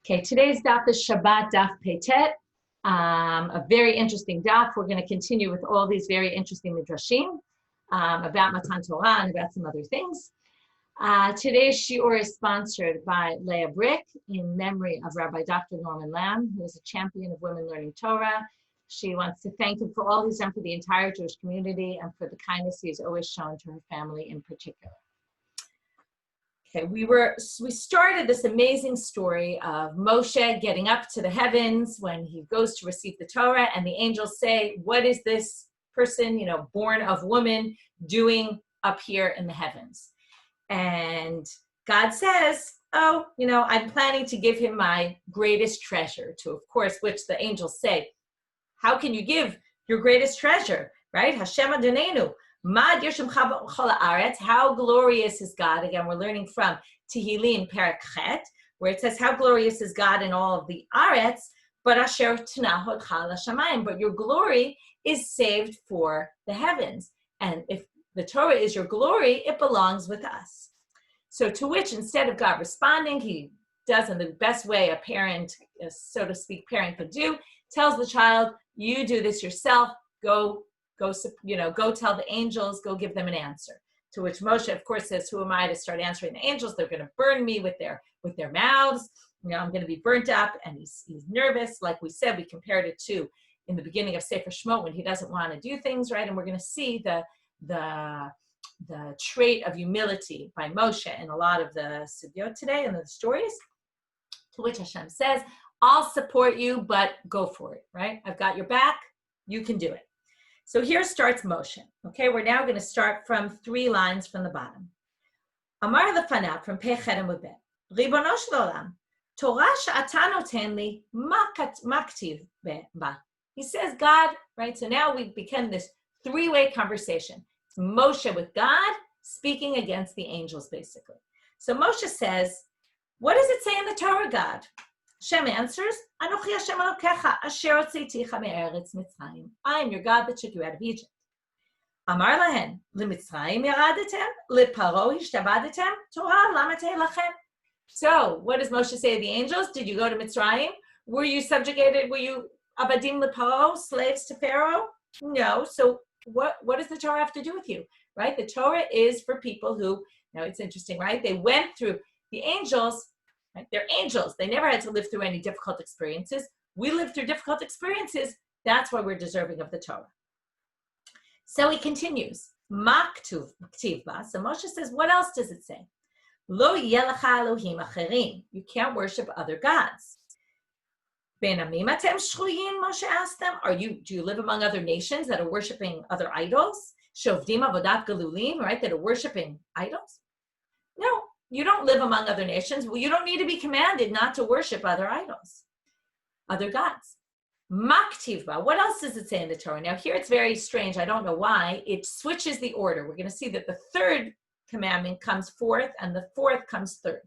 Okay, today's daf is Shabbat daf Peitet, a very interesting daf. We're going to continue with all these very interesting midrashim about Matan Torah and about some other things. Today's shiur is sponsored by Leah Brick in memory of Rabbi Dr. Norman Lamb, who is a champion of women learning Torah. She wants to thank him for all he's done for the entire Jewish community and for the kindness he has always shown to her family in particular. Okay, we started this amazing story of Moshe getting up to the heavens when he goes to receive the Torah, and the angels say, what is this person, born of woman, doing up here in the heavens? And God says, I'm planning to give him my greatest treasure, to, of course, which the angels say, how can you give your greatest treasure, right? Hashem Adonenu. How glorious is God? Again, we're learning from Tehillim Perek Chet, where it says, how glorious is God in all of the Aretz, but Asher T'nahot Chal Hashamayim. But your glory is saved for the heavens. And if the Torah is your glory, it belongs with us. So to which, instead of God responding, he does in the best way a parent, so to speak, parent could do, tells the child, you do this yourself, go tell the angels, go give them an answer. To which Moshe, of course, says, who am I to start answering the angels? They're going to burn me with their mouths. I'm going to be burnt up. And he's nervous. Like we said, we compared it to in the beginning of Sefer Shemot when he doesn't want to do things right. And we're going to see the trait of humility by Moshe in a lot of the sugyot today and the stories. To which Hashem says, I'll support you, but go for it, right? I've got your back. You can do it. So here starts Moshe. Okay, we're now going to start from 3 lines from the bottom. Amar lefanat from Pei Chet Amud Bet. Ribono shel olam, Torah she'ata noten li, ma ktiv ba. He says, God, right? So now we begin this 3-way conversation. It's Moshe with God speaking against the angels, basically. So Moshe says, what does it say in the Torah, God? Hashem answers, Anochi Hashem Elokecha, asher hotzeiticha me'eretz Mitzrayim. I am your God that took you out of Egypt. Amar lahen, leMitzrayim yaradetem, leParo hishtabadatem, Torah lama te'elachem. So, what does Moshe say to the angels? Did you go to Mitzrayim? Were you subjugated? Were you abadim leParo, slaves to Pharaoh? No. So, what does the Torah have to do with you? Right? The Torah is for people who, now it's interesting, right? They went through the angels. Right? They're angels. They never had to live through any difficult experiences. We live through difficult experiences. That's why we're deserving of the Torah. So he continues. So Moshe says, what else does it say? Lo yelecha Elohim acherim. You can't worship other gods. Ben amim atem shchuyin, Moshe asked them. Do you live among other nations that are worshiping other idols? Shovdim avodat galulim, right? That are worshiping idols? No. You don't live among other nations. Well, you don't need to be commanded not to worship other idols, other gods. Maktivba. What else does it say in the Torah? Now, here it's very strange. I don't know why. It switches the order. We're going to see that the 3rd commandment comes 4th and the 4th comes 3rd.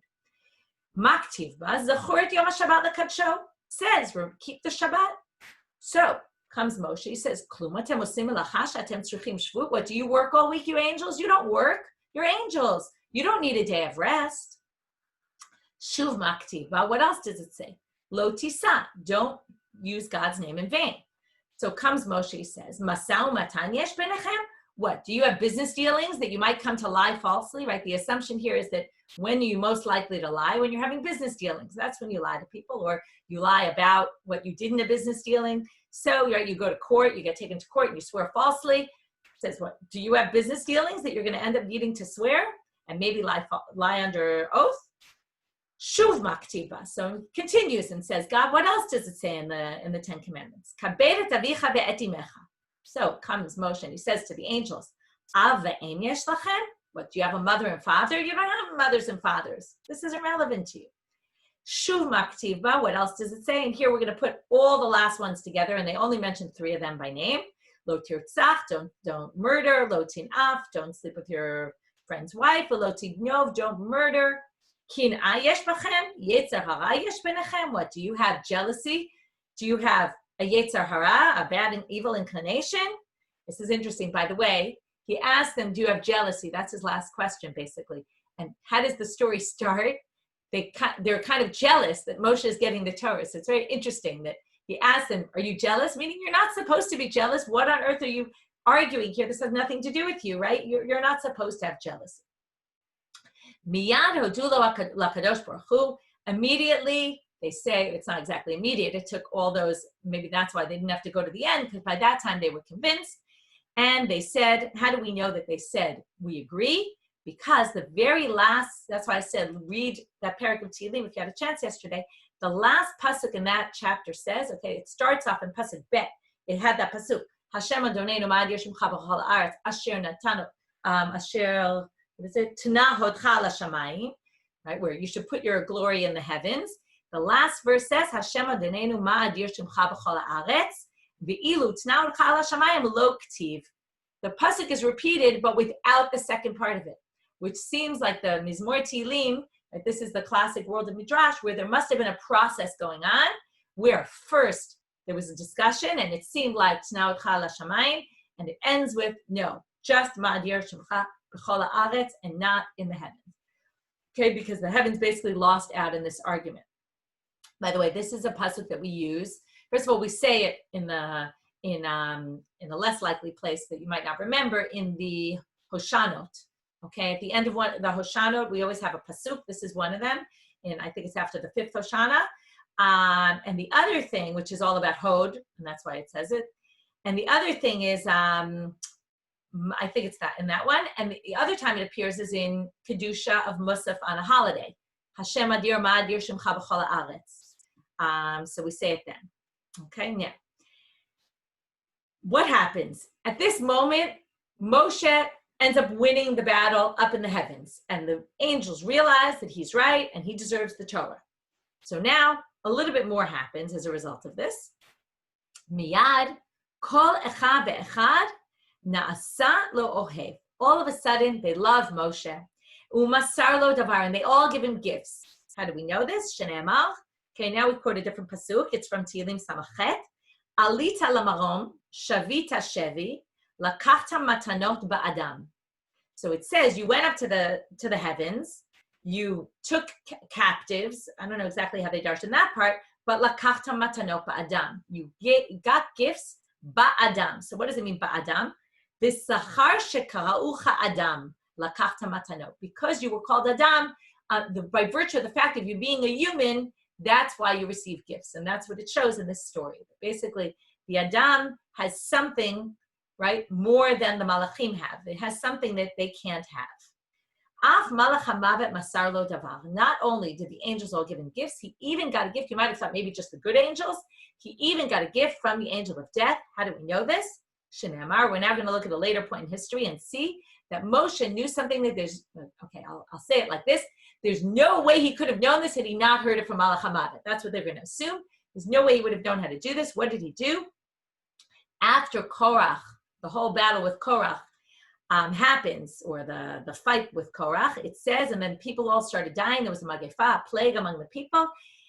Maktivba. Zachoret Yom HaShabbat lekadsho. Says, keep the Shabbat. So, comes Moshe. He says, Klum atem osim melacha she'atem tzrichim shvut. What, do you work all week, you angels? You don't work. You're angels. You don't need a day of rest. Shuv maktiv. Well, what else does it say? Lo tisa. Don't use God's name in vain. So comes Moshe, he says, Masau matan yesh benechem. What? Do you have business dealings that you might come to lie falsely? Right? The assumption here is that when are you most likely to lie? When you're having business dealings. That's when you lie to people, or you lie about what you did in a business dealing. So you go to court, you get taken to court, and you swear falsely. It says, what? Do you have business dealings that you're going to end up needing to swear? And maybe lie under oath. Shuv maktiva. So it continues and says, God, what else does it say in the 10 Commandments? Kabed avicha ve'et imecha. So comes Moshe and he says to the angels, Av ve'em yesh lachem. What, do you have a mother and father? You don't have mothers and fathers. This isn't relevant to you. Shuv maktiva. What else does it say? And here we're going to put all the last ones together, and they only mention 3 of them by name. Lo tirtzach, don't murder. Lo tin'af, don't sleep with your friend's wife. Lo tignov, don't murder. Kin'a yesh bachem, yetzer hara yesh benechem. What, do you have jealousy? Do you have a yetzer hara, a bad and evil inclination? This is interesting, by the way. He asked them, do you have jealousy? That's his last question, basically. And how does the story start? they're kind of jealous that Moshe is getting the Torah. So it's very interesting that he asked them, are you jealous? Meaning you're not supposed to be jealous. What on earth are you arguing here? This has nothing to do with you, right? You're not supposed to have jealousy. Miyad hodu lo lakadosh baruch hu. Immediately, they say, it's not exactly immediate. It took all those, maybe that's why they didn't have to go to the end, because by that time they were convinced. And they said, how do we know that they said, we agree? Because the very last, that's why I said, read that parak of Tehillim if you had a chance yesterday. The last pasuk in that chapter says, okay, it starts off in pasuk bet. It had that pasuk, Hashem Adonenu ma'ad yeshimcha b'chol haaretz, asher natanu, asher, what is it? Tanah hodcha l'shamayim, right, where you should put your glory in the heavens. The last verse says, Hashem Adonenu ma'ad yeshimcha b'chol haaretz, v'ilu tanah hodcha l'shamayim lo k'tiv. The pasuk is repeated, but without the second part of it, which seems like the Mizmor Tehillim, right? This is the classic world of Midrash, where there must have been a process going on, where first there was a discussion, and it seemed like T'nau Otcha L'Shamayim, and it ends with, no, just Ma'adir Shemcha B'chol Haaretz, and not in the heavens. Okay, because the heavens basically lost out in this argument. By the way, this is a pasuk that we use. First of all, we say it in the less likely place that you might not remember, in the Hoshanot. Okay, at the end of the Hoshanot, we always have a pasuk. This is one of them, and I think it's after the 5th Hoshana. And the other thing, which is all about Hod, and that's why it says it. And the other thing is, I think it's that in that one. And the other time it appears is in Kedusha of Musaf on a holiday. Hashem Adir Ma'adir Shemcha B'chol Haaretz. So we say it then. Okay, now. What happens? At this moment, Moshe ends up winning the battle up in the heavens. And the angels realize that he's right and he deserves the Torah. So now a little bit more happens as a result of this. Miyad, kol echad ve'echad na'asa lo ohev. All of a sudden, they love Moshe. Umasar lo davar, and they all give him gifts. How do we know this? Shene'emar. Okay, now we quote a different pasuk. It's from Tehillim Samachet. Alita lamarom, shavita shevi, lakachta matanot ba'adam. So it says you went up to the heavens, you took captives. I don't know exactly how they darshed in that part, but lakachta matanot ba'adam. You got gifts ba'adam. So what does it mean ba'adam? V'sachar shekaraucha adam lakachta matanot. Because you were called Adam, by virtue of the fact of you being a human, that's why you receive gifts. And that's what it shows in this story. Basically, the Adam has something, right, more than the Malachim have. It has something that they can't have. Af Malach HaMavet Masar Lo Davar. Not only did the angels all give him gifts, he even got a gift. You might have thought maybe just the good angels. He even got a gift from the angel of death. How do we know this? Shene'emar. We're now going to look at a later point in history and see that Moshe knew something that there's, okay, I'll say it like this. There's no way he could have known this had he not heard it from Malach HaMavet. That's what they're going to assume. There's no way he would have known how to do this. What did he do? After Korach, the whole battle with Korach happens, or the fight with Korach, it says, and then people all started dying. There was a magefa, a plague among the people.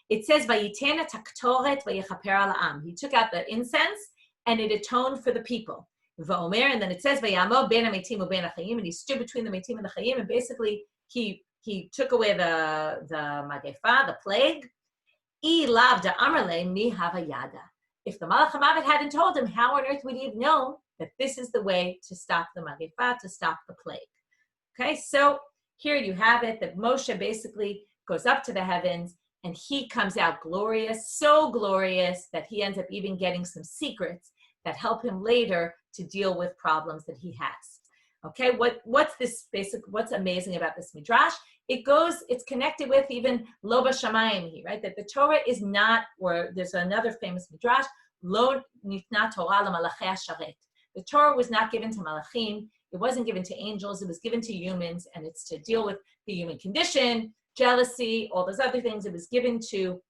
It says, Vayitena taktoret vayechaper al ha'am. He took out the incense, and it atoned for the people. V'omer, and then it says, Vayamo ben ha-metim u'ben ha-chayim, and he stood between the metim and the chayim, and basically he took away the magefa, the plague. I lav da amarle mi hava yada. If the Malach HaMavet hadn't told him, how on earth would he have known that this is the way to stop the magefa, to stop the plague? Okay, so here you have it, that Moshe basically goes up to the heavens, and he comes out glorious, so glorious that he ends up even getting some secrets that help him later to deal with problems that he has. Okay, what's amazing about this midrash? It's connected with even lo b'shamayim, right? That the Torah is not, or there's another famous midrash, lo nitna Torah l'malachei hasharet. The Torah was not given to malachim, it wasn't given to angels, it was given to humans, and it's to deal with the human condition, jealousy, all those other things. It was given to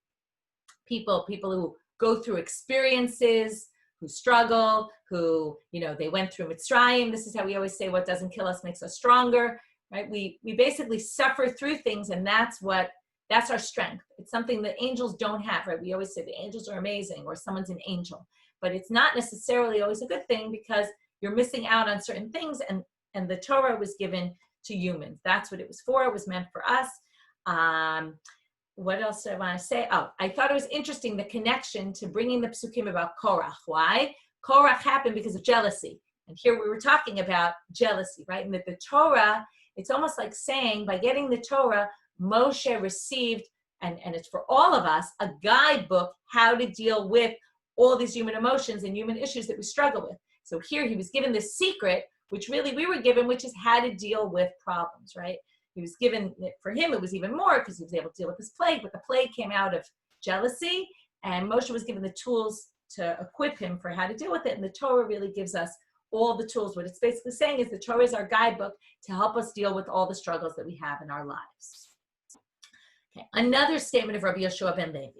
people who go through experiences, who struggle, who, they went through Mitzrayim. This is how we always say, what doesn't kill us makes us stronger, right? We basically suffer through things, and that's our strength. It's something that angels don't have, right? We always say the angels are amazing, or someone's an angel, but it's not necessarily always a good thing, because you're missing out on certain things, and the Torah was given to humans. That's what it was for. It was meant for us. what else do I want to say? Oh, I thought it was interesting, the connection to bringing the psukim about Korach. Why? Korach happened because of jealousy. And here we were talking about jealousy, right? And that the Torah, it's almost like saying, by getting the Torah, Moshe received, and it's for all of us, a guidebook how to deal with all these human emotions and human issues that we struggle with. So here he was given this secret, which really we were given, which is how to deal with problems, right? He was given, for him, it was even more because he was able to deal with this plague, but the plague came out of jealousy, and Moshe was given the tools to equip him for how to deal with it, and the Torah really gives us all the tools. What it's basically saying is the Torah is our guidebook to help us deal with all the struggles that we have in our lives. Okay, another statement of Rabbi Yeshua ben Levi.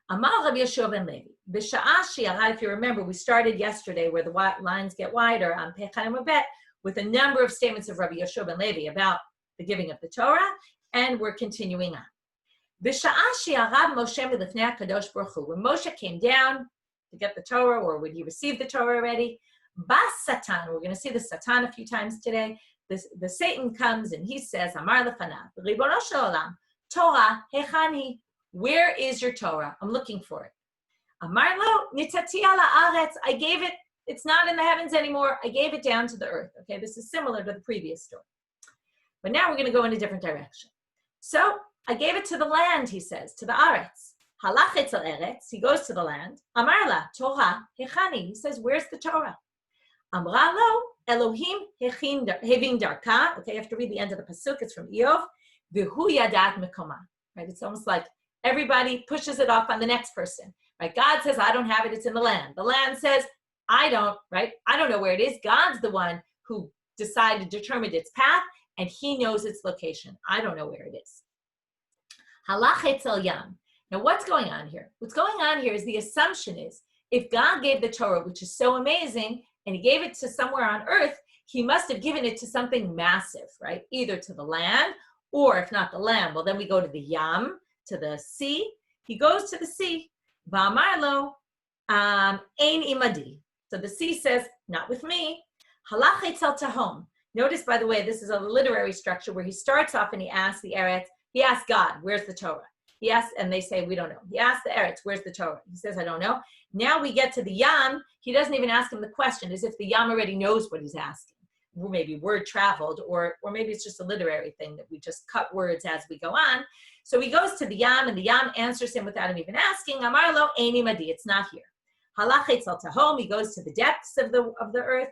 Amar Rabbi Yeshua ben Levi, B'sha'a she'arad, if you remember, we started yesterday where the lines get wider on Pechan and Mabet with a number of statements of Rabbi Yeshua ben Levi about the giving of the Torah, and we're continuing on. B'sha'a she'arad Moshe milifnei HaKadosh Baruch Hu, when Moshe came down to get the Torah, or when he received the Torah already, Bas Satan, we're going to see the Satan a few times today, the Satan comes and he says, Amar lefanav, Ribono shel olam, Torah hechani, where is your Torah? I'm looking for it. Amar lo, nitzati ala aretz, I gave it, it's not in the heavens anymore, I gave it down to the earth. Okay, this is similar to the previous story. But now we're going to go in a different direction. So, I gave it to the land, he says, to the aretz. Halach etzel eretz, he goes to the land. Amar la, Torah hechani, he says, where's the Torah? Amra lo, Elohim hevin darka. Okay, you have to read the end of the pasuk. It's from Eov. V'hu yadat mekoma. Right, it's almost like everybody pushes it off on the next person. Right, God says, I don't have it. It's in the land. The land says, I don't. Right, I don't know where it is. God's the one who determined its path, and He knows its location. I don't know where it is. Halach etzel yam. Now, what's going on here? What's going on here is the assumption is if God gave the Torah, which is so amazing, and he gave it to somewhere on earth, he must have given it to something massive, right? Either to the land, or if not the land, well, then we go to the Yam, to the sea. He goes to the sea. V'amar lo, ein imadi. So the sea says, not with me. Halach etzel tahom. Notice, by the way, this is a literary structure where he starts off and he asks the Eretz, he asks God, where's the Torah? He asks, and they say, we don't know. He asks the Eretz, where's the Torah? He says, I don't know. Now we get to the Yam. He doesn't even ask him the question, as if the Yam already knows what he's asking. Or maybe word traveled, or maybe it's just a literary thing that we just cut words as we go on. So he goes to the Yam, and the Yam answers him without him even asking, Amar lo eini madi, it's not here. Halach etzel tahom, he goes to the depths of the earth.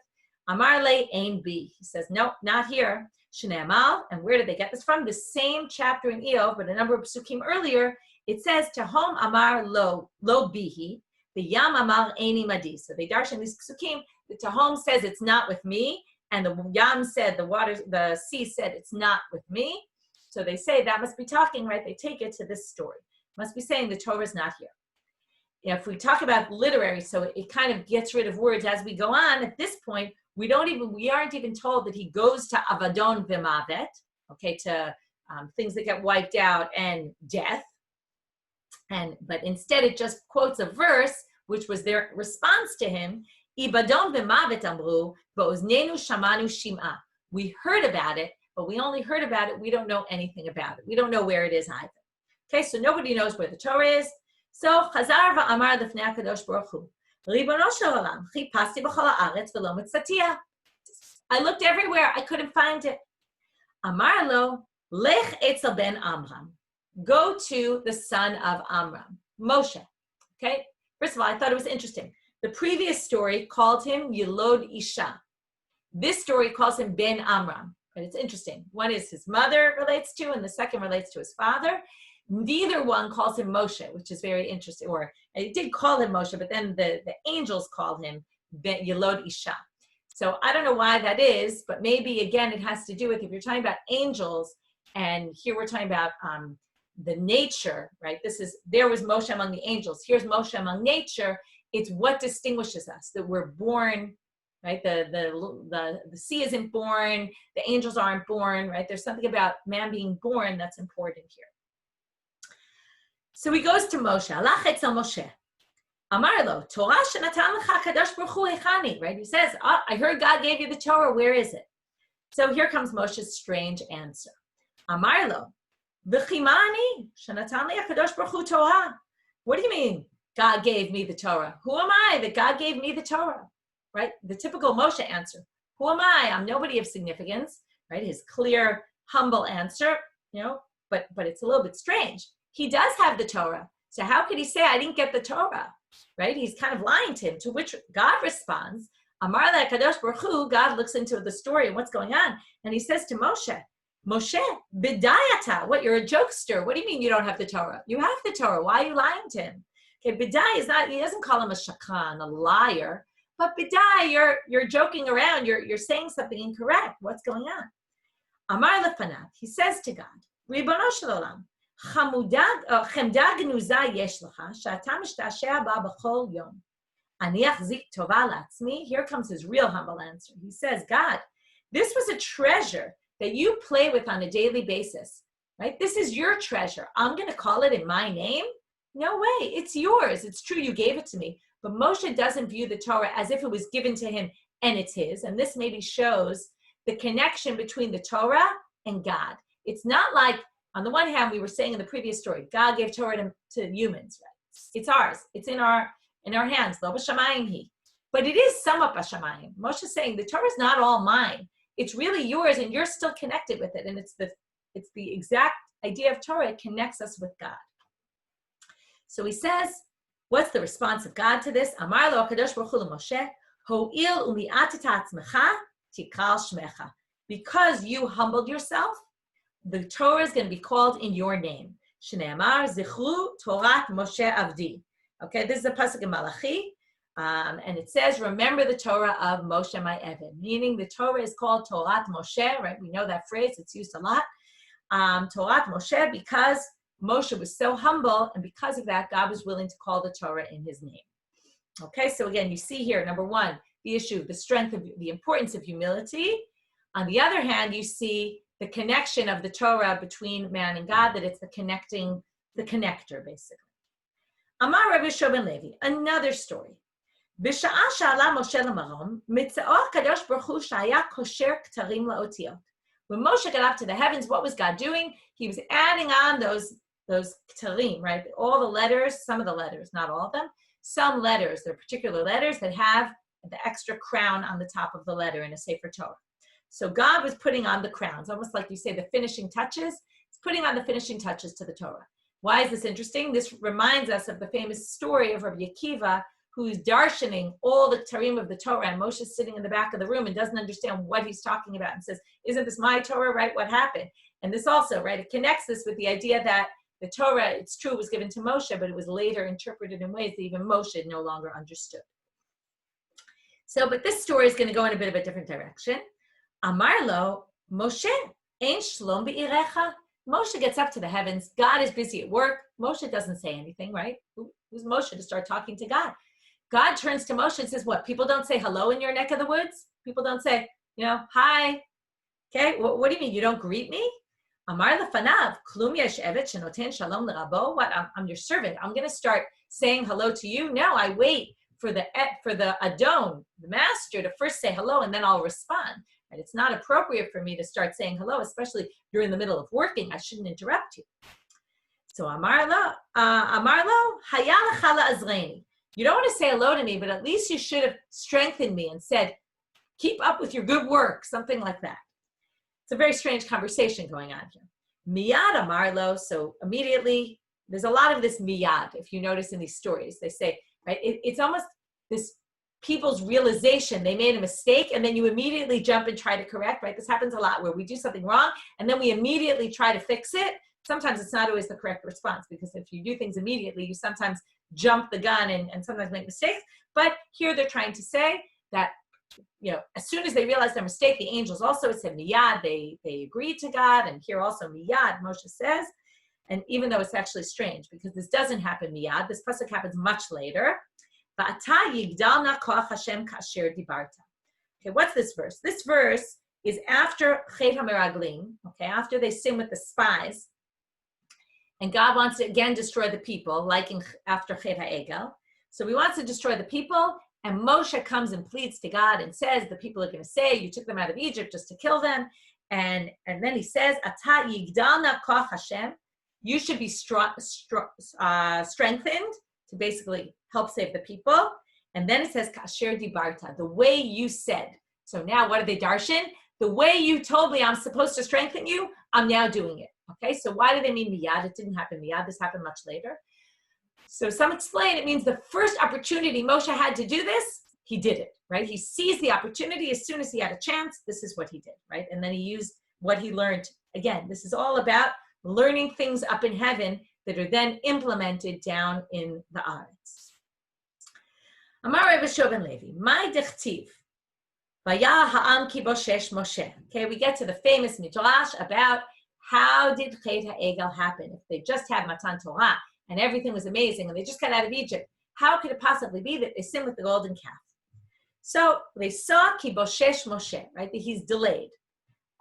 Amar le ein bi, he says, nope, not here. Shneamal, and where did they get this from? The same chapter in Eov, but a number of psukim earlier, it says, Tahom amar lo bihi, the Yam amar eini madi. So they darshan these psukim, the Tahom says it's not with me, and the Yam said, the sea said it's not with me. So they say that must be talking, right? They take it to this story. Must be saying the Torah is not here. If we talk about literary, so it kind of gets rid of words as we go on, at this point, we aren't even told that he goes to Avadon v'Mavet, okay, to things that get wiped out and death. But instead it just quotes a verse, which was their response to him, Ibadon v'Mavet amru, v'oznenu shamanu shim'a. We heard about it, but we only heard about it. We don't know anything about it. We don't know where it is either. Okay, so nobody knows where the Torah is. So Chazar v'amar lefnei HaKadosh Baruch Hu. Ribono shel olam, chipasti b'chol haaretz v'lo mitzatia. I looked everywhere, I couldn't find it. Amar lo, lech etzel ben Amram. Go to the son of Amram, Moshe. Okay, first of all, I thought it was interesting. The previous story called him Yilod Isha. This story calls him Ben Amram. But it's interesting. One is his mother relates to, and the second relates to his father. Neither one calls him Moshe, which is very interesting. Or it did call him Moshe, but then the angels called him Yilod Isha. So I don't know why that is, but maybe, again, it has to do with if you're talking about angels, and here we're talking about the nature, right? There was Moshe among the angels. Here's Moshe among nature. It's what distinguishes us, that we're born, right? The sea isn't born. The angels aren't born, right? There's something about man being born that's important here. So he goes to Moshe. Halach etzel Moshe. Amar lo, Torah shenatan lecha Kadosh Baruch Hu echani. Right? He says, I heard God gave you the Torah. Where is it? So here comes Moshe's strange answer. Amar lo, V'chimani shenatan li HaKadosh Baruch Hu Torah. What do you mean, God gave me the Torah? Who am I that God gave me the Torah? Right? The typical Moshe answer. Who am I? I'm nobody of significance. Right? His clear, humble answer, but it's a little bit strange. He does have the Torah. So how could he say, I didn't get the Torah? Right? He's kind of lying to him, to which God responds, Amar le Kadosh Baruch Hu, God looks into the story and what's going on. And he says to Moshe, bidayata, what, you're a jokester. What do you mean you don't have the Torah? You have the Torah. Why are you lying to him? Okay, bidai is not, he doesn't call him a shakran, a liar, but bidai, you're joking around, you're saying something incorrect. What's going on? Amar lefanav, he says to God, Ribono shel olam, chemda gnuza yesh lecha, she'ata mishtashea ba b'chol yom. Ani achzik tova la'atzmi. Here comes his real humble answer. He says, God, this was a treasure that you play with on a daily basis, right? This is your treasure. I'm going to call it in my name? No way. It's yours. It's true. You gave it to me. But Moshe doesn't view the Torah as if it was given to him and it's his. And this maybe shows the connection between the Torah and God. It's not like, on the one hand, we were saying in the previous story, God gave Torah to humans, right? It's ours. It's in our hands. Lo b'shamayim hi. But it is somewhat b'shamayim. Moshe is saying the Torah is not all mine. It's really yours, and you're still connected with it. And it's the exact idea of Torah. It connects us with God. So he says, what's the response of God to this? Amar lo HaKadosh Baruch Hu Moshe, ho'il u'mi'atita atzmecha tikal shmecha. Because you humbled yourself, the Torah is going to be called in your name. Shneamar zichru Torat Moshe Avdi. Okay, this is a pasuk in Malachi. And it says, remember the Torah of Moshe, my Eved, meaning the Torah is called Torat Moshe, right? We know that phrase, it's used a lot. Torat Moshe, because Moshe was so humble, and because of that, God was willing to call the Torah in his name. Okay, so again, you see here, number one, the issue, the strength of the importance of humility. On the other hand, you see the connection of the Torah between man and God, that it's the connector, basically. Amar Rabbi Shua ben Levi, another story. B'sha'a sha'ala Moshe l'marom, mitza'o HaKadosh Baruch Hu sha'aya kosher ktarim la'otiyot. When Moshe got up to the heavens, what was God doing? He was adding on those ktarim, right? All the letters, some of the letters, not all of them. Some letters, there are particular letters that have the extra crown on the top of the letter in a Sefer Torah. So God was putting on the crowns, almost like you say the finishing touches. He's putting on the finishing touches to the Torah. Why is this interesting? This reminds us of the famous story of Rabbi Akiva, who's darshaning all the Tarim of the Torah, and Moshe's sitting in the back of the room and doesn't understand what he's talking about and says, isn't this my Torah, right? What happened? And this also, right, it connects this with the idea that the Torah, it's true, was given to Moshe, but it was later interpreted in ways that even Moshe no longer understood. So, but this story is going to go in a bit of a different direction. Amar lo, Moshe, ein shlom be'irecha. Moshe gets up to the heavens. God is busy at work. Moshe doesn't say anything, right? Who's Moshe to start talking to God? God turns to Moshe and says, what? People don't say hello in your neck of the woods? People don't say, hi. Okay, what do you mean? You don't greet me? Amar lefanav, klum yesh evet shenoten shalom l'rabo. What? I'm your servant. I'm going to start saying hello to you? No, I wait for the Adon, the master, to first say hello, and then I'll respond. And it's not appropriate for me to start saying hello, especially you're in the middle of working. I shouldn't interrupt you. So Amar lo, haya lecha la'azreini. You don't want to say hello to me, but at least you should have strengthened me and said, keep up with your good work, something like that. It's a very strange conversation going on here. Miyad Amar lo, so immediately, there's a lot of this miyad, if you notice in these stories. They say, right, it's almost this people's realization they made a mistake, and then you immediately jump and try to correct, right? This happens a lot where we do something wrong, and then we immediately try to fix it. Sometimes it's not always the correct response, because if you do things immediately, you sometimes jump the gun and sometimes make mistakes. But here they're trying to say that, as soon as they realize their mistake, the angels also said miyad, they agreed to God, and here also miyad, Moshe says. And even though it's actually strange, because this doesn't happen miyad, this pasuk happens much later. Okay, what's this verse? This verse is after Chet HaMeraglim, okay, after they sin with the spies, and God wants to again destroy the people, like after Chet HaEgel. So he wants to destroy the people, and Moshe comes and pleads to God and says, the people are going to say, you took them out of Egypt just to kill them, And then he says, Ata yigdalna koch Hashem. You should be strengthened to basically help save the people. And then it says, Kasher dibarta, the way you said. So now what are they darshan? The way you told me I'm supposed to strengthen you, I'm now doing it. Okay, so why do they mean miyad? It didn't happen miyad. This happened much later. So some explain it means the first opportunity Moshe had to do this, he did it, right? He seized the opportunity as soon as he had a chance. This is what he did, right? And then he used what he learned. Again, this is all about learning things up in heaven that are then implemented down in the Aretz. Amar Rebbe Shovan Levi, my dechtiv, vayah ha'am ki boshesh Moshe. Okay, we get to the famous midrash about how did Chet HaEgel happen? If they just had Matan Torah and everything was amazing and they just got out of Egypt, how could it possibly be that they sinned with the golden calf? So they saw ki boshesh Moshe, right? That he's delayed.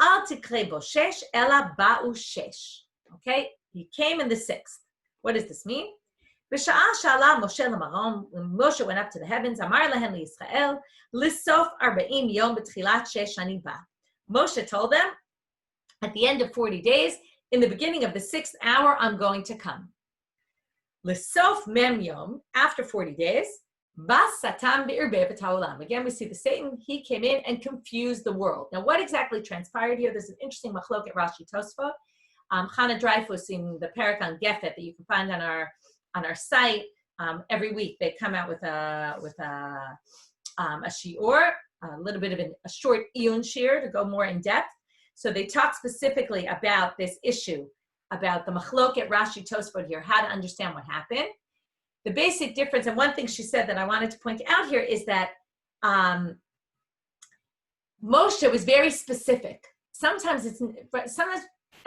Al tikre boshesh ela ba'u shesh. Okay, he came in the 6th. What does this mean? B'sha'ah sha'ala Moshe l'marom, when Moshe went up to the heavens, amar lahem liYisrael, lissof 40 yom b'tchilat shesh ani ba. Moshe told them, at the end of 40 days, in the beginning of the 6th hour, I'm going to come. Lissof mem yom, after 40 days, bas satan b'irbe b'ta'olam. Again, we see the Satan, he came in and confused the world. Now, what exactly transpired here? There's an interesting machlok at Rashi Tosfot. Chana Dreyfus in the Parak on Gefet that you can find on our site every week. They come out with a shiur, a little bit of a short iyun shiur to go more in depth. So they talk specifically about this issue, about the machlok at Rashi Tosfot here, how to understand what happened. The basic difference, and one thing she said that I wanted to point out here is that Moshe was very specific. Sometimes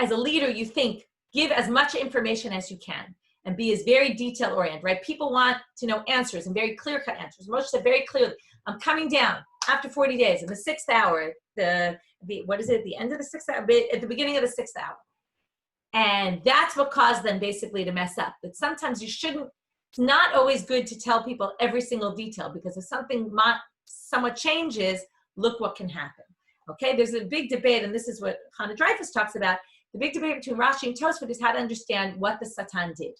as a leader, you think, give as much information as you can and be as very detail-oriented, right? People want to know answers and very clear-cut answers. Moshe said very clearly, I'm coming down after 40 days in the 6th hour, what is it, at the end of the 6th hour? At the beginning of the 6th hour. And that's what caused them basically to mess up. But sometimes you shouldn't, it's not always good to tell people every single detail because if something somewhat changes, look what can happen. Okay, there's a big debate, and this is what Chana Dreyfus talks about. The big debate between Rashi and Tosfot is how to understand what the Satan did.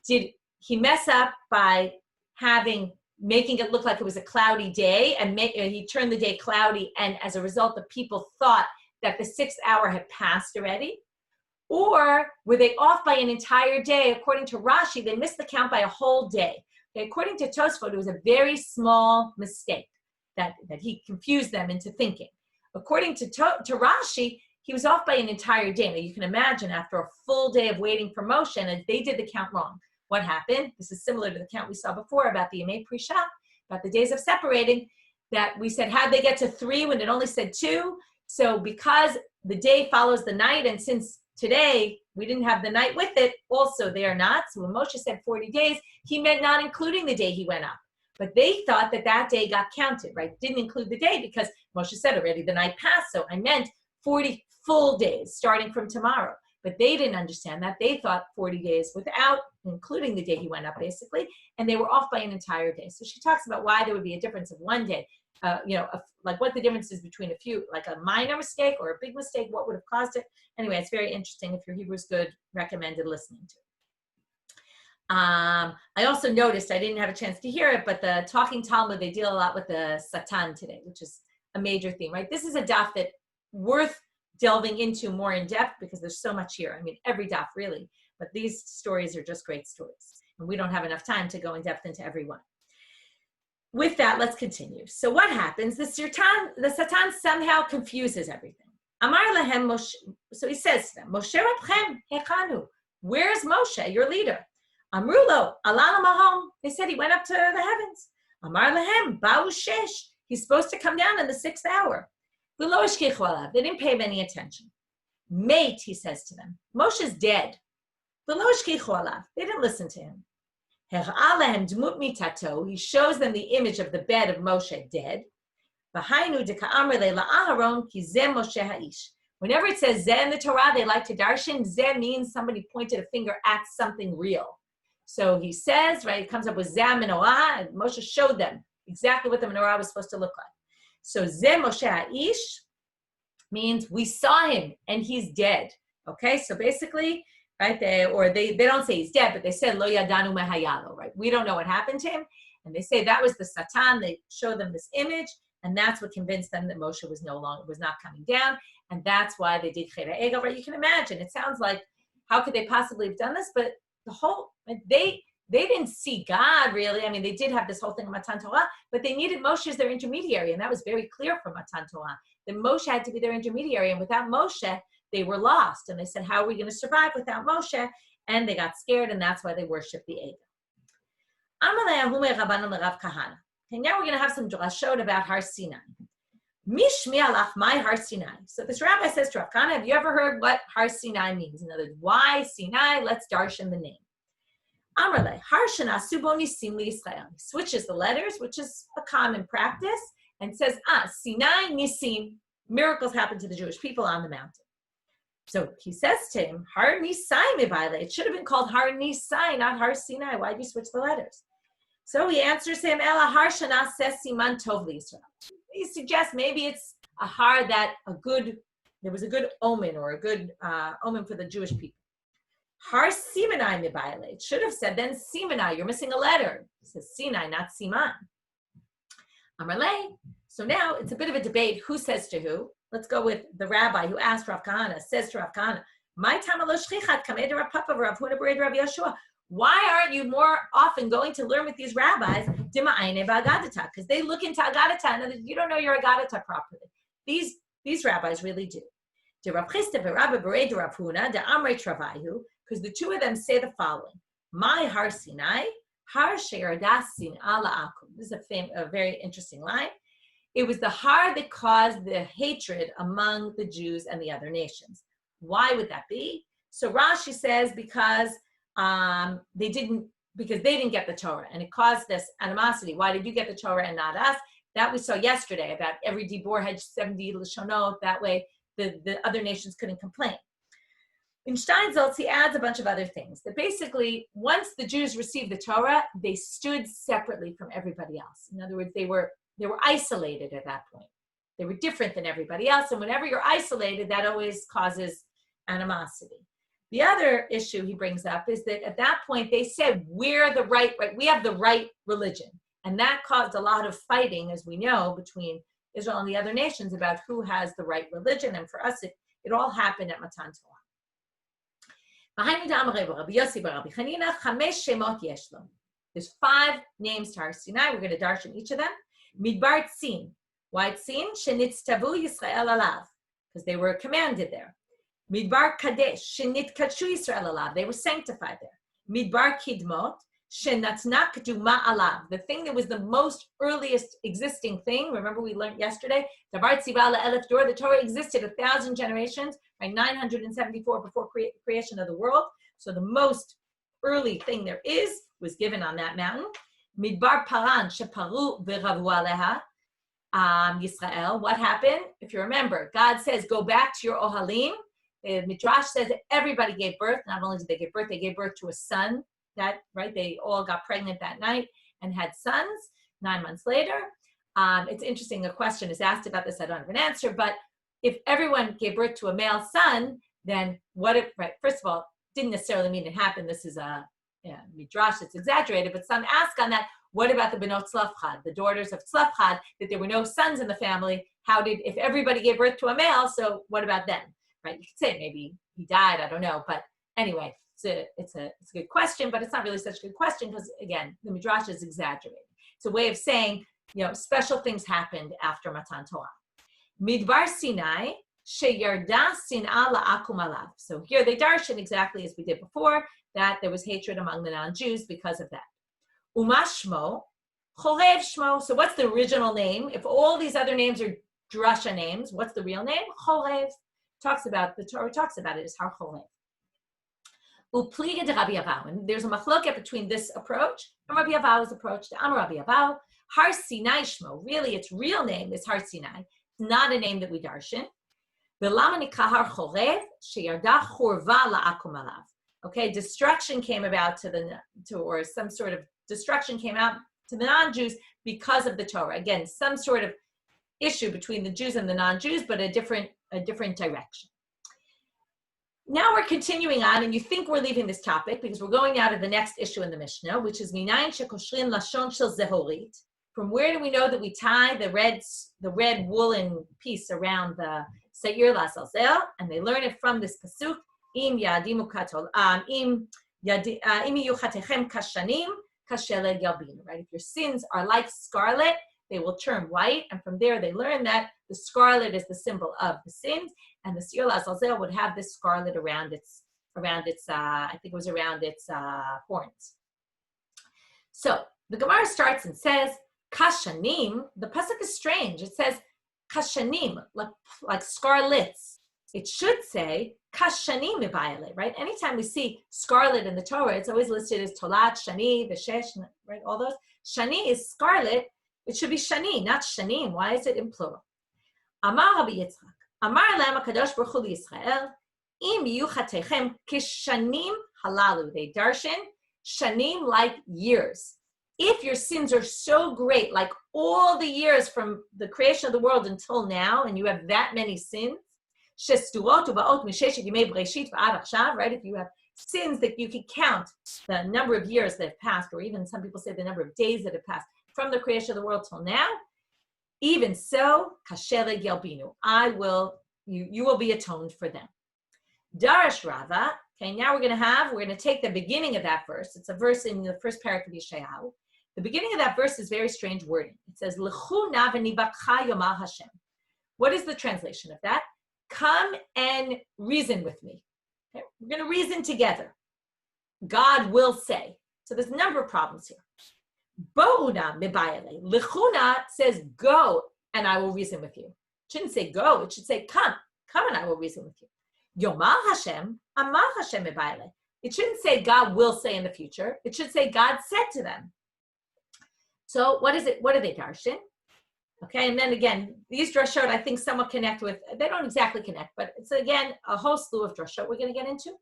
Did he mess up by making it look like it was a cloudy day, and he turned the day cloudy, and as a result, the people thought that the 6th hour had passed already? Or were they off by an entire day? According to Rashi, they missed the count by a whole day. Okay, according to Tosfot, it was a very small mistake that he confused them into thinking. According to Rashi, he was off by an entire day. Now you can imagine after a full day of waiting for Moshe, and they did the count wrong. What happened? This is similar to the count we saw before about the Yemei Prisha, about the days of separating, that we said, how'd they get to 3 when it only said 2? So because the day follows the night, and since today we didn't have the night with it, also they are not. So when Moshe said 40 days, he meant not including the day he went up. But they thought that day got counted, right? Didn't include the day because Moshe said already the night passed. So I meant 40 full days starting from tomorrow. But they didn't understand that. They thought 40 days without including the day he went up, basically. And they were off by an entire day. So she talks about why there would be a difference of one day. Like what the difference is between a few, like a minor mistake or a big mistake, what would have caused it. Anyway, it's very interesting. If your Hebrew is good, recommended listening to it. I also noticed, I didn't have a chance to hear it, but the Talking Talmud, they deal a lot with the Satan today, which is a major theme, right? This is a daf that worth delving into more in depth because there's so much here. I mean, every daf really, but these stories are just great stories. And we don't have enough time to go in depth into every one. With that, let's continue. So what happens? The Satan somehow confuses everything. Amar lahem Moshe, so he says to them, Moshe Rabchem hechanu, where's Moshe, your leader? Amrulo, alala mahom, they said he went up to the heavens. Amar lahem ba'u shesh, he's supposed to come down in the 6th hour. They didn't pay him any attention. Mate, he says to them, Moshe's dead. They didn't listen to him. He shows them the image of the bed of Moshe dead. Whenever it says Zeh in the Torah, they like to darshan. Zeh means somebody pointed a finger at something real. So he says, right, it comes up with Zeh menorah, and Moshe showed them exactly what the menorah was supposed to look like. So Zeh Moshe Ha'ish, means we saw him and he's dead. Okay, so basically, right, they don't say he's dead, but they said lo yadanu mehayalo, right? We don't know what happened to him. And they say that was the Satan. They show them this image, and that's what convinced them that Moshe was not coming down. And that's why they did Chera Egel, right? You can imagine. It sounds like, how could they possibly have done this? But they didn't see God, really. I mean, they did have this whole thing of Matan Torah, but they needed Moshe as their intermediary, and that was very clear from Matan Torah. That Moshe had to be their intermediary, and without Moshe, they were lost. And they said, how are we going to survive without Moshe? And they got scared, and that's why they worshiped the Egel. Okay, now we're going to have some drashot about Har Sinai. Mishmi alach, my Har Sinai. So this rabbi says to Rav Kahana, have you ever heard what Har Sinai means? In other words, why Sinai? Let's darshan the name. Amrle, Har Shana Subo Nisim Yisrael. He switches the letters, which is a common practice, and says, Sinai Nisim, miracles happen to the Jewish people on the mountain. So he says to him, Har Nisai Mibale. It should have been called Har Nisai, not Har Sinai. Why did you switch the letters? So he answers him, Ela Har Shana says Siman Tov L'Yisrael. He suggests maybe it's a har that there was a good omen, or a good omen for the Jewish people. Har Simanai Mibale. It should have said then Simanai. You're missing a letter. It says Sinai, not Siman. Amarle. So now it's a bit of a debate. Who says to who? Let's go with the rabbi who asked Rav Kahana, says to Rav Kahana, My tamalo shchichat kamei Rav Papa Rav Huna Bered Rav Yeshua. Why aren't you more often going to learn with these rabbis? Dima Aine Ba'agadata, because they look into Agadata and you don't know your Agadata properly. These rabbis really do. De Rav Chisda v'Rabbi Bered Rav Huna de Amrei Travayu, because the two of them say the following: My Har Sinai, Har She'ardas Sin'a La'akum. This is a very interesting line. It was the har that caused the hatred among the Jews and the other nations. Why would that be? So Rashi says because they didn't get the Torah, and it caused this animosity. Why did you get the Torah and not us? That we saw yesterday about every Dibor had 70 Lashonot. That way the other nations couldn't complain. In Steinsaltz, he adds a bunch of other things. That basically, once the Jews received the Torah, they stood separately from everybody else. In other words, they were isolated at that point. They were different than everybody else. And whenever you're isolated, that always causes animosity. The other issue he brings up is that at that point, they said, we have the right religion. And that caused a lot of fighting, as we know, between Israel and the other nations about who has the right religion. And for us, it all happened at Matan Torah. There's 5 names to Har Sinai. We're going to darshan each of them. Midbar Tzin. Why Tzin? Shenitztavu Yisrael alav. Because they were commanded there. Midbar Kadesh. Shenitkadshu Yisrael alav. They were sanctified there. Midbar Kidmot. Shenatnak Duma alav. The thing that was the most earliest existing thing. Remember we learned yesterday. Davar Tzivala Elef Dor. The Torah existed 1,000 generations, right? 974 before creation of the world. So the most early thing there was given on that mountain. Midbar Paran sheparu v'ravu aleha. Yisrael. What happened? If you remember, God says, go back to your ohalim. The Midrash says that everybody gave birth. Not only did they give birth to a son. They all got pregnant that night and had sons 9 months later. It's interesting, a question is asked about this. I don't have an answer, but if everyone gave birth to a male son, then what if, first of all, didn't necessarily mean it happened. This is a Midrash, it's exaggerated, but some ask on that, what about the Benot Tzlafchad, the daughters of Tzlafchad, that there were no sons in the family? If everybody gave birth to a male, so what about them? Right? You could say maybe he died, I don't know, but anyway, it's a good question, but it's not really such a good question because, again, the Midrash is exaggerated. It's a way of saying, special things happened after Matan Torah. Midbar Sinai, sheyarda sin'a la'akum alav. So here they darshan exactly as we did before, that there was hatred among the non-Jews because of that. Umashmo, chorev shmo. So what's the original name? If all these other names are drasha names, what's the real name? Chorev. The Torah talks about it as Har Chorev. Upliga de Rabbi Abahu. And there's a machloket between this approach and Rabbi Abahu's approach. The Amar Rabbi Abahu, Har Sinai Shmo. Really, its real name is Har Sinai. It's not a name that we darshan. V'lama nikra Har Chorev sheyarda chorva la'akum alav. Okay, destruction came about or some sort of destruction came out to the non-Jews because of the Torah. Again, some sort of issue between the Jews and the non-Jews, but a different direction. Now we're continuing on, and you think we're leaving this topic because we're going out of the next issue in the Mishnah, which is minayin shekoshrin lashon shel zehorit. From where do we know that we tie the red woolen piece around the shiur lasalzel? And they learn it from this pasuk: im yadimu katol im yuchatechem kashanim kasheled yalbinu. Right? If your sins are like scarlet, they will turn white, and from there they learn that the scarlet is the symbol of the sins, and the shiur lasalzel would have this scarlet around its I think it was around its horns. So the Gemara starts and says, kashanim, the pasuk is strange. It says kashanim, like scarlets. It should say kashanim mibayale, right? Anytime we see scarlet in the Torah, it's always listed as tolat, shani, veshesh, right? All those. Shani is scarlet. It should be shani, not shanim. Why is it in plural? Amar Rabbi Yitzchak, Amar Lam HaKadosh Baruch Hu Yisrael, Im yuchatechem kishanim halalu. They darshan shanim like years. If your sins are so great, like all the years from the creation of the world until now, and you have that many sins, right? If you have sins that you can count the number of years that have passed, or even some people say the number of days that have passed from the creation of the world till now, even so, kasheled yalbinu, you will be atoned for them. Darash Rava. Okay, now we're going to take the beginning of that verse. It's a verse in the first paragraph of Yeshayahu. The beginning of that verse is very strange wording. It says, L'chu na v'nibakcha yomar Hashem. What is the translation of that? Come and reason with me. Okay? We're going to reason together. God will say. So there's a number of problems here. Bo'una mibayale. L'chuna says, go and I will reason with you. It shouldn't say go. It should say come. Come and I will reason with you. Yomar Hashem, Amar Hashem mibayale. It shouldn't say God will say in the future. It should say God said to them. So what is it? What are they darshan? Okay, and then again, these drashot I think somewhat connect with, they don't exactly connect, but it's again a whole slew of drashot we're going to get into.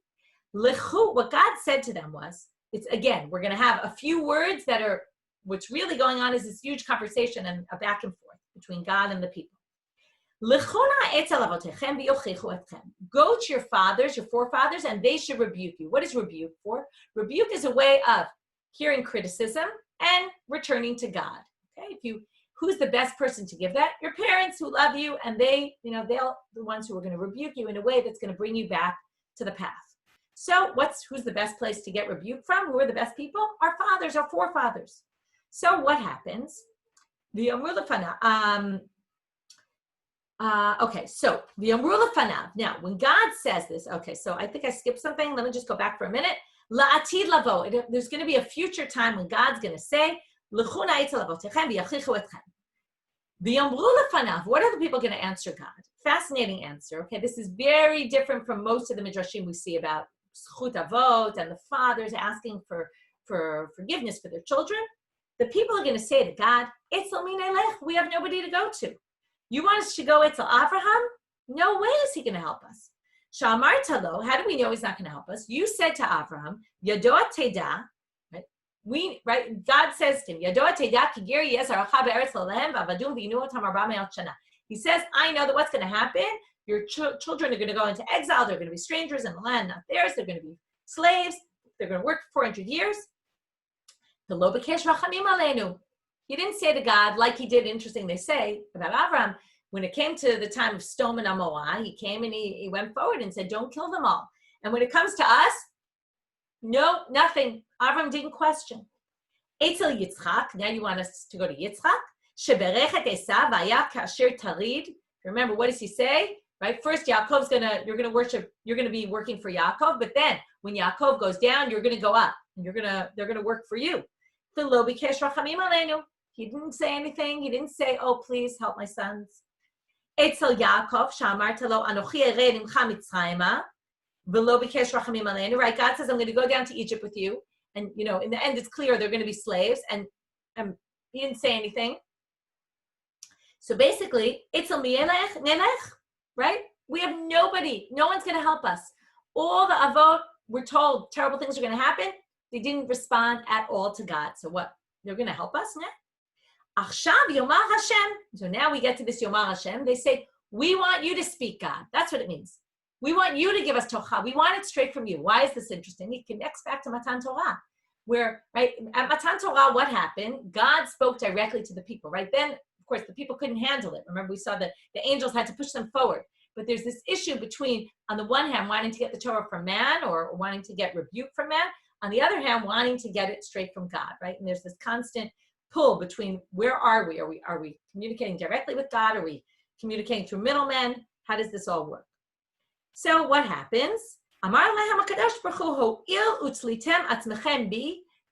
Lechu, what God said to them was, it's again, we're going to have a few words that are, what's really going on is this huge conversation and a back and forth between God and the people. Go to your fathers, your forefathers, and they should rebuke you. What is rebuke for? Rebuke is a way of hearing criticism and returning to God. Okay, who's the best person to give that? Your parents who love you, and they're the ones who are going to rebuke you in a way that's going to bring you back to the path. So who's the best place to get rebuked from? Who are the best people? Our fathers, our forefathers. So what happens? The Amru Lefanav. Okay, so the Amru Lefanav. Now, when God says this, okay, so I think I skipped something. Let me just go back for a minute. La'atid lavo. There's going to be a future time when God's going to say, L'chu na'etzel avotechem v'yachichu etchem. The Amru Lefanav. What are the people going to answer God? Fascinating answer. Okay, this is very different from most of the midrashim we see about zchut avot and the fathers asking for forgiveness for their children. The people are going to say to God, Etzel minelech, we have nobody to go to. You want us to go Etzel Avraham? No way is he going to help us. Shamar talo, how do we know he's not going to help us? You said to Avraham, Yadoa teda, right? God says to him, Yadoa teda ki ger yezar acha be'eretz lalehem v'avadum v'yinu otam arba me'at shana. He says, I know that what's going to happen. Your children are going to go into exile. They're going to be strangers in the land, not theirs. They're going to be slaves. They're going to work for 400 years. The lo b'kesh rachamim aleinu. He didn't say to God, like he did, interesting they say, about Avraham, when it came to the time of Sodom and Gomorrah, he came and he went forward and said, don't kill them all. And when it comes to us, no, nothing. Avraham didn't question. Etzel Yitzchak, now you want us to go to Yitzchak. Sheberech et Esav vaya kasher tarid. Remember, what does he say? Right? First, you're gonna worship, you're gonna be working for Yaakov, but then when Yaakov goes down, you're gonna go up, and they're gonna work for you. Lo bikesh rachamim aleinu. He didn't say anything. He didn't say, oh, please help my sons. Etzel Yaakov, shamar talo anochi ered imcha mitzrayma, v'lo bikesh rachamim aleinu. Right? God says, I'm going to go down to Egypt with you, and in the end, it's clear they're going to be slaves, and he didn't say anything. So basically, etzel mielech nelech. Right? We have nobody. No one's going to help us. All the avot were told terrible things are going to happen. They didn't respond at all to God. So what? They're going to help us now? Achshav Yomar Hashem. So now we get to this Yomar Hashem. They say, We want you to speak, God. That's what it means. We want you to give us Torah. We want it straight from you. Why is this interesting? It connects back to Matan Torah, where, right, at Matan Torah, what happened? God spoke directly to the people, right? Then, of course, the people couldn't handle it. Remember, we saw that the angels had to push them forward. But there's this issue between, on the one hand, wanting to get the Torah from man or wanting to get rebuke from man. On the other hand, wanting to get it straight from God, right? And there's this constant pull between where are we? Are we communicating directly with God? Are we communicating through middlemen? How does this all work? So what happens?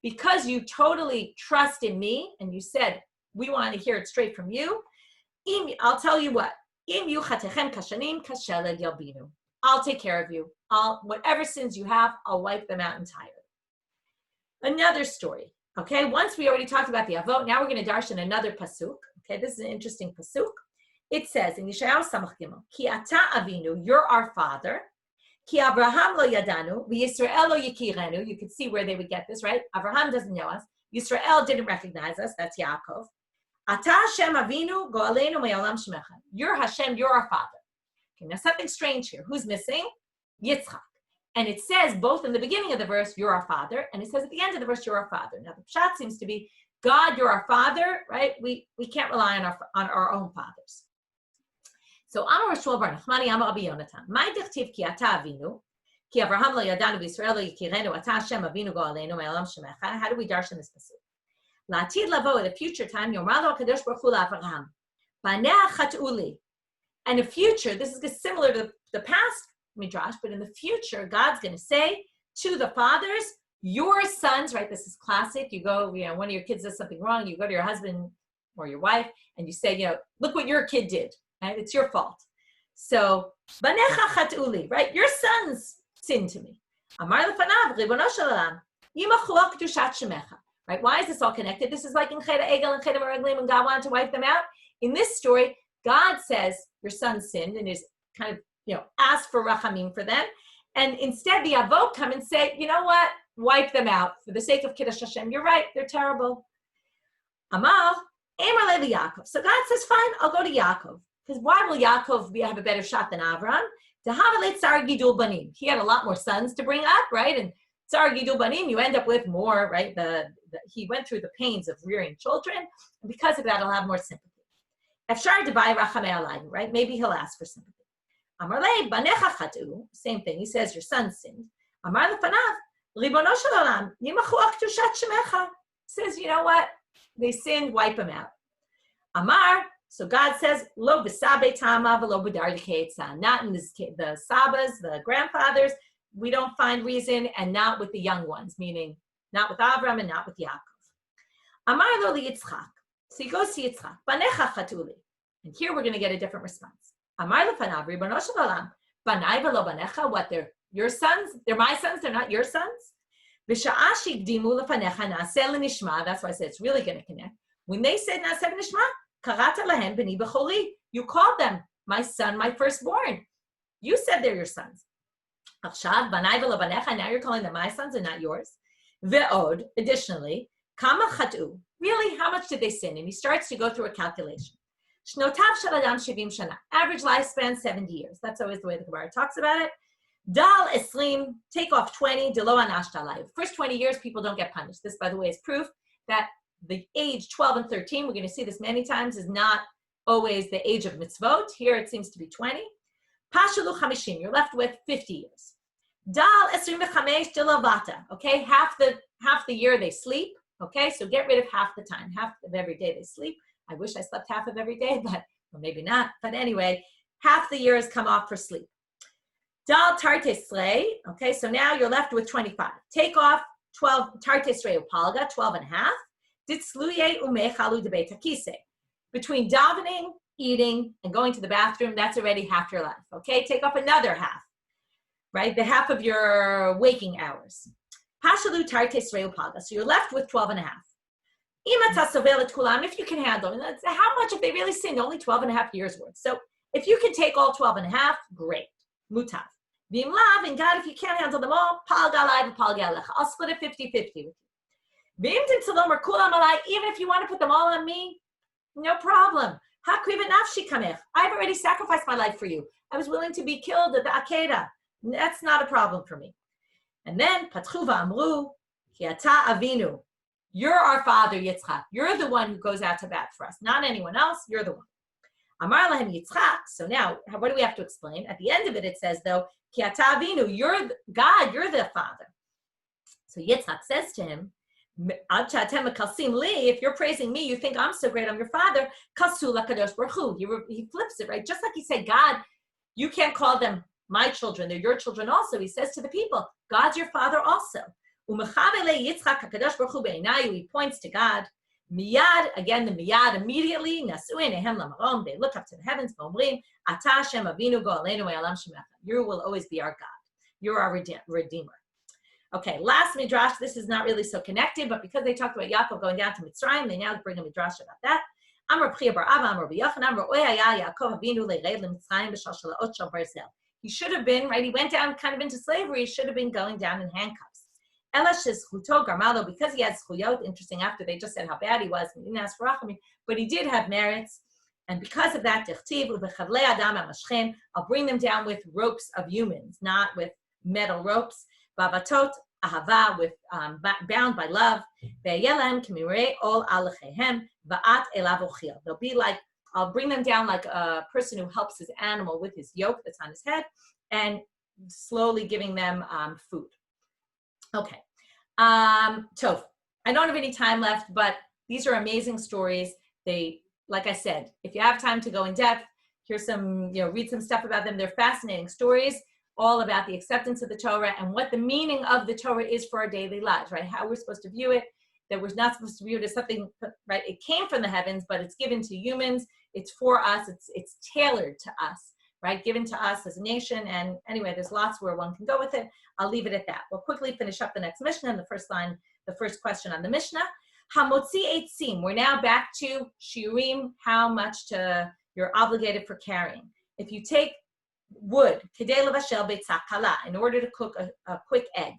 Because you totally trust in me and you said, we want to hear it straight from you, I'll tell you what. I'll take care of you. Whatever sins you have, I'll wipe them out entirely. Another story. Okay, once we already talked about the Avot, now we're going to darshan another pasuk. Okay, this is an interesting pasuk. It says in Yeshayahu Samach Gimel, Ki ata avinu, you're our father. Ki Avraham lo yadanu, v'Yisrael lo yikirenu. You can see where they would get this, right? Avraham doesn't know us. Yisrael didn't recognize us. That's Yaakov. Ata Hashem avinu go'aleinu me'olam shemecha. You're Hashem, you're our father. Okay, now something strange here. Who's missing? Yitzchak. And it says both in the beginning of the verse, you're our father, and it says at the end of the verse, you're our father. Now the pshat seems to be, God, you're our father, right? We can't rely on our own fathers. So Amar Shmuel bar Nachmani, Amar Rabbi Yonatan. My dichtiv ki ata avinu, ki Avraham lo yadanu v'Yisrael lo yikirenu, ata Hashem avinu go'aleinu me'olam shemecha. How do we darshan this pasuk? La'atid lavo, in the future time, Yomar lo HaKadosh Baruch Hu la'Avraham, Banei chat'u li. And the future, this is similar to the past midrash, but in the future, God's going to say to the fathers, your sons, right? This is classic. You go, one of your kids does something wrong. You go to your husband or your wife and you say, look what your kid did. Right? It's your fault. So, banecha chat'uli, right? Your sons sinned to me. Amar lefanav, ribono shel olam, yimachu al kedushat shemecha. Right? Why is this all connected? This is like in Cheder Egel and Cheder Meraglim when God wanted to wipe them out. In this story, God says your sons sinned and is kind of, ask for rachamim for them. And instead the Avot come and say, you know what? Wipe them out for the sake of Kiddush Hashem. You're right. They're terrible. Amal, Emer le Yaakov. So God says, fine, I'll go to Yaakov. Because why will Yaakov have a better shot than Avram? He had a lot more sons to bring up, right? And Tsar Gidul Banim, you end up with more, right? He went through the pains of rearing children. And because of that, he'll have more sympathy. Efshar Debai Rachamei Alayim, right? Maybe he'll ask for sympathy. Amar le banecha chatu, same thing. He says your son sinned. Amar lefanav, ribono shel olam, yimachu al kedushat shemecha. Says, you know what? They sinned, wipe them out. Amar, so God says, lo b'sabe tama v'lo b'dardikei etzah. Not in the sabas, the grandfathers, we don't find reason, and not with the young ones, meaning not with Avram and not with Yaakov. Amar lo liyitzchak. So he goes to Yitzchak. Banecha chatu li. And here we're going to get a different response. Amar lefanav, ribono shel olam, banai v'lo banecha. What, they're your sons? They're my sons, they're not your sons? V'sha'ah shigdimu lefanecha na'aseh l'nishma. That's why I said it's really going to connect. When they said na'aseh l'nishma, karata lahem b'ni b'chori. You called them my son, my firstborn. You said they're your sons. Achshav, banai v'lo banecha. Now you're calling them my sons and not yours. Ve'od, additionally, kama chatu. Really, how much did they sin? And he starts to go through a calculation. Shnotav shel adam 70 shana. Average lifespan, 70 years. That's always the way the Gemara talks about it. Dal esrim, take off 20, delo anashta alayv. First 20 years, people don't get punished. This, by the way, is proof that the age 12 and 13, we're going to see this many times, is not always the age of mitzvot. Here it seems to be 20. Pashalu chamishim, you're left with 50 years. Dal esrim v'chamesh delo vata. Okay, half the year they sleep. Okay, so get rid of half the time. Half of every day they sleep. I wish I slept half of every day, but well, maybe not. But anyway, half the year has come off for sleep. Dal tarte srei. Okay, so now you're left with 25. Take off 12, tarte srei upalga, 12 and a half. Ditzluye umechalu debeit hakise. Between davening, eating, and going to the bathroom, that's already half your life. Okay, take off another half, right? The half of your waking hours. Pashalu tarte srei upalga. So you're left with 12 and a half. If you can handle it, how much if they really sinned? Only 12 and a half years worth. So if you can take all 12 and a half, great. Mutav. V'imlav, and God, if you can't handle them all, pal galai v'pal galecha. I'll split it 50-50 with you. V'im tintzalom or kulam alai, even if you want to put them all on me, no problem. I've already sacrificed my life for you. I was willing to be killed at the Akedah. That's not a problem for me. And then, Patchu v'amru, ki ata avinu. You're our father, Yitzchak. You're the one who goes out to bat for us, not anyone else. You're the one. Amar lahem Yitzchak. So now, what do we have to explain? At the end of it, it says, though, ki ata avinu, you're God, you're the father. So Yitzchak says to him, if you're praising me, you think I'm so great, I'm your father. He flips it, right? Just like he said, God, you can't call them my children, they're your children also. He says to the people, God's your father also. He points to God. Miyad, again, the miyad, immediately, they look up to the heavens, you will always be our God. You're our Redeemer. Okay, last midrash, this is not really so connected, but because they talked about Yaakov going down to Mitzrayim, they now bring a midrash about that. He should have been, right, he went down kind of into slavery, he should have been going down in handcuffs. Because he had zchuyot, interesting, after they just said how bad he was, and he didn't ask for rachamim, but he did have merits, and because of that, I'll bring them down with ropes of humans, not with metal ropes. Bavatot ahava, with bound by love. They'll be like, I'll bring them down like a person who helps his animal with his yoke that's on his head, and slowly giving them food. Okay. Tov. I don't have any time left, but these are amazing stories. They, like I said, if you have time to go in depth, here's some, read some stuff about them. They're fascinating stories, all about the acceptance of the Torah and what the meaning of the Torah is for our daily lives, right? How we're supposed to view it, that we're not supposed to view it as something, right? It came from the heavens, but it's given to humans. It's for us. It's tailored to us, right? Given to us as a nation. And anyway, there's lots where one can go with it. I'll leave it at that. We'll quickly finish up the next Mishnah and the first line, the first question on the Mishnah. Hamotzi eitzim. We're now back to shiurim, how much you're obligated for carrying. If you take wood, kedei levashel beitzah kala, in order to cook a quick egg.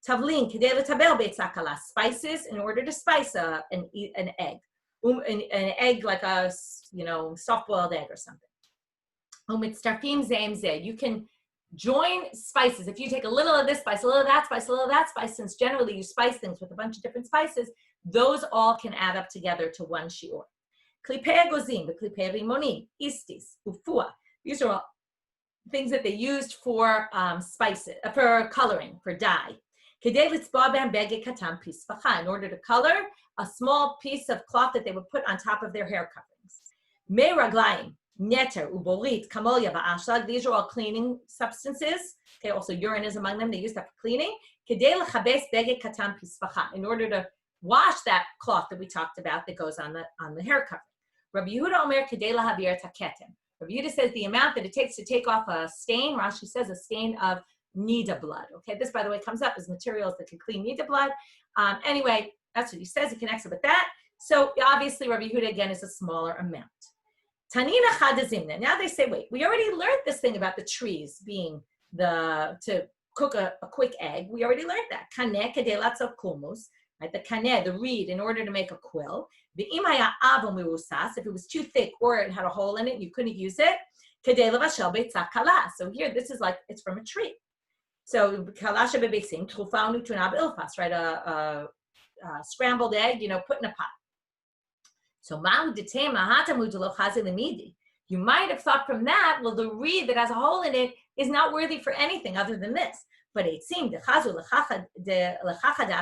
Tavlin, kedei letabel beitzah kala, spices, in order to spice an egg. An egg like a, soft-boiled egg or something. Umitztarfim zeim zeh. You can join spices. If you take a little of this spice, a little of that spice, a little of that spice, since generally you spice things with a bunch of different spices, those all can add up together to one shiur. Klipei gozim, the klipei rimoni, istis, ufua. These are all things that they used for spices, for coloring, for dye. In order to color a small piece of cloth that they would put on top of their hair coverings. Me raglayim, neter, uborit, kamolya, va'ashlag. These are all cleaning substances. Okay, also urine is among them. They use that for cleaning. In order to wash that cloth that we talked about that goes on the hair covering. Rabbi Yehuda Omer kedei lahavir et haketem. Rabbi Yehuda says the amount that it takes to take off a stain, Rashi says a stain of nida blood. Okay, this, by the way, comes up as materials that can clean nida blood. Anyway, that's what he says. He connects it with that. So obviously, Rabbi Yehuda, again, is a smaller amount. Tanina chadazimna. Now they say, wait, we already learned this thing about the trees being to cook a quick egg. We already learned that. Kaneh kedei latzov kulmus. Right, the kaneh, the reed, in order to make a quill. The imaya avon mirusas, if it was too thick or it had a hole in it and you couldn't use it. Kedei levashel beitzah kala. So here, this is like, it's from a tree. So kalasha bebesim trufa nutuna b'ilfas, right? A scrambled egg, put in a pot. So ma'u detei mahatamu delo chazi lemidi. You might have thought from that, well, the reed that has a hole in it is not worthy for anything other than this. But it seemed the chazu lechachada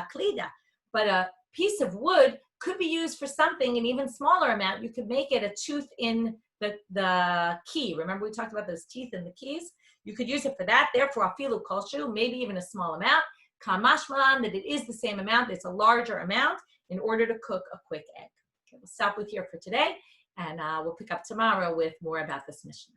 aklida. But a piece of wood could be used for something, an even smaller amount. You could make it a tooth in the key. Remember we talked about those teeth in the keys? You could use it for that. Therefore, afilu kolshu, maybe even a small amount. Kamashmalan, that it is the same amount. It's a larger amount in order to cook a quick egg. Okay, we'll stop with here for today, and we'll pick up tomorrow with more about this Mishnah.